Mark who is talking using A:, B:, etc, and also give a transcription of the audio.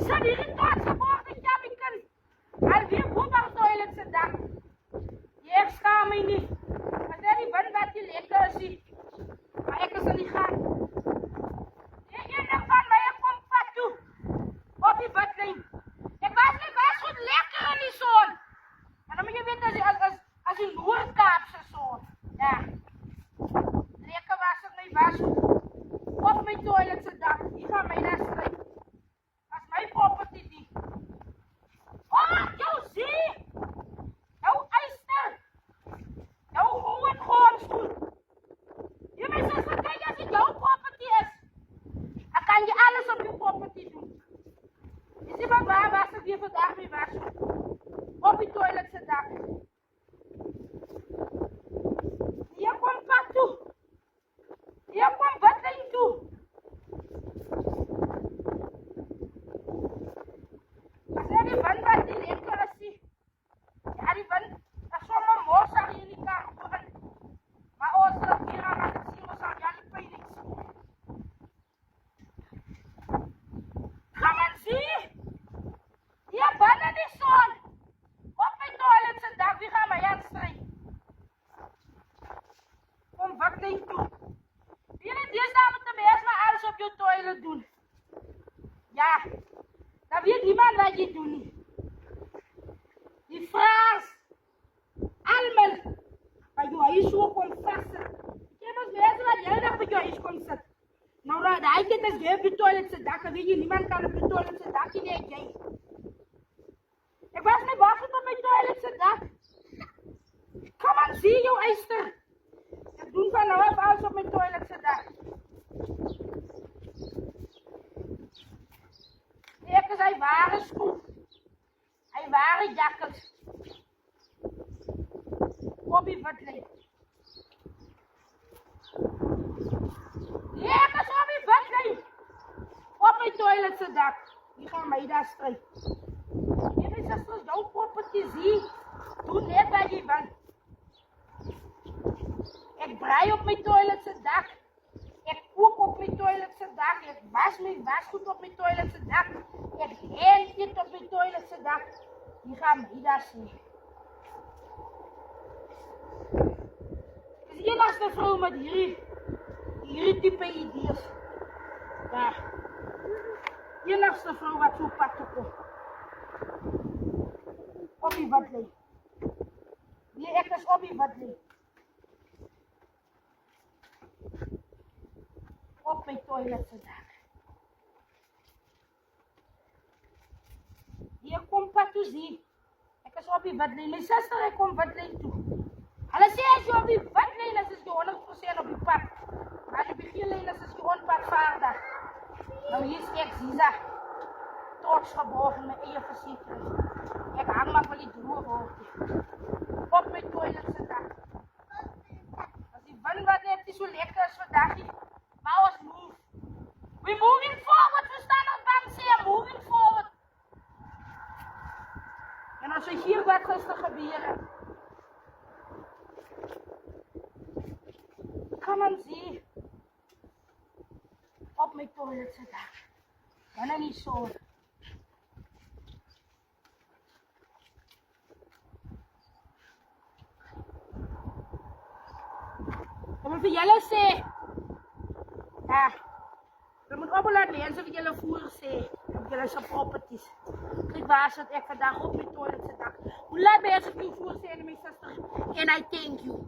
A: Isa hierdie tot se word ek ja my kind. Al weer goed op toilet se dak. Ek skaam my nie. As jy die wind wat jy lekker is nie. Maar ek is in die gang. Ek van my kom pad toe. Op die badlyn. Ek was goed lekker in die son. En dan moet jy weet as die Noord-Kaapse son. Ja. Lekker was het my was op my toilet se dak. Hier gaan my daar stry. As my property die. Oh, jou zie! Jou eister! Jou hoë grondstoel! Jy my sê kyk as dit jou property is. Ek kan jy alles op jou property doen. Jy sê maar waar was ek hier vandag mee was? Op die toilet se dak. Hier kom pad toe. Hier kom badlyn toe. As jy die wind wat die lekker is nie. Ja, die wind, dat is sommer mos aan hier die kar gaan. Maar ons sal hier aan het sien, ons sal ja die pijn niet zien. Ga maar zie. Hier binnen die zon. Op mijn toilet se dak, wie gaan my aanstry? Kom wat denk toe. Jullie deesdae moet die mens maar alles op jou toilet doen. Ja, dan weet niemand wat jy doen nie. Die vraag, almal, by jou huis so kom vastsit. Jy moet mense wat heel dag by jou huis kom sit. Nou, die kind is weer op die toilet se dak, en weet jy, niemand kan op die toilet se dak nie, net jy. Ek was my wacht op my toilet se dak. Kom aan, zie jou eister. Ek doen van nou af alles op my toilet se dak. Ek is hy ware skoen. Hy ware jakkels. Op die badlyn. Ek is op die badlyn. Op my toilet se dak. Hier gaan my daar stry. Jy my susters, jou property zie. Doe net wat jy wil. Ek braai op my toilet se dak. Ek kook op my toilet se dak. Ek was my wasgoed op my toilet se dak. Ek heel dit op my toilet se dak. Die gaan my daar sien. Dis die enigste vrou met hierdie type idees. Ja. Die enigste vrou wat so pad te kom. Op die badlyn. Nee, ek is op die badlyn. Op my toilet se dak. Hier kom pad toe zie. Ek is op die badlyn. My suster, ek kom badlyn toe. Hulle sê as jy op die badlyn is, is jy 100% op die pad. Maar as jy op die geellyn is, is jy onpadvaardig. Nou hier is ek, Ziza. Trots geborg in my eie versekering. Ek hang maar vir die droog hoogte. Op my toilet se dak. As die wind wat net nie so lekker is vandag nie, maar ons move. We're moving forward. We staan op dan sê, moving forward. En as jy hier wat gister gebeur het. Kom aan zie. Op my toilet se dak. Dan in die son. Ek wil vir julle sê. Ja. Jy moet op laat mense wat julle voor sê. Op julle se properties. Kyk waar sit ek vandag op my toilet se dak. Hoe laat mense vir my voor sê en my suster. And I thank you.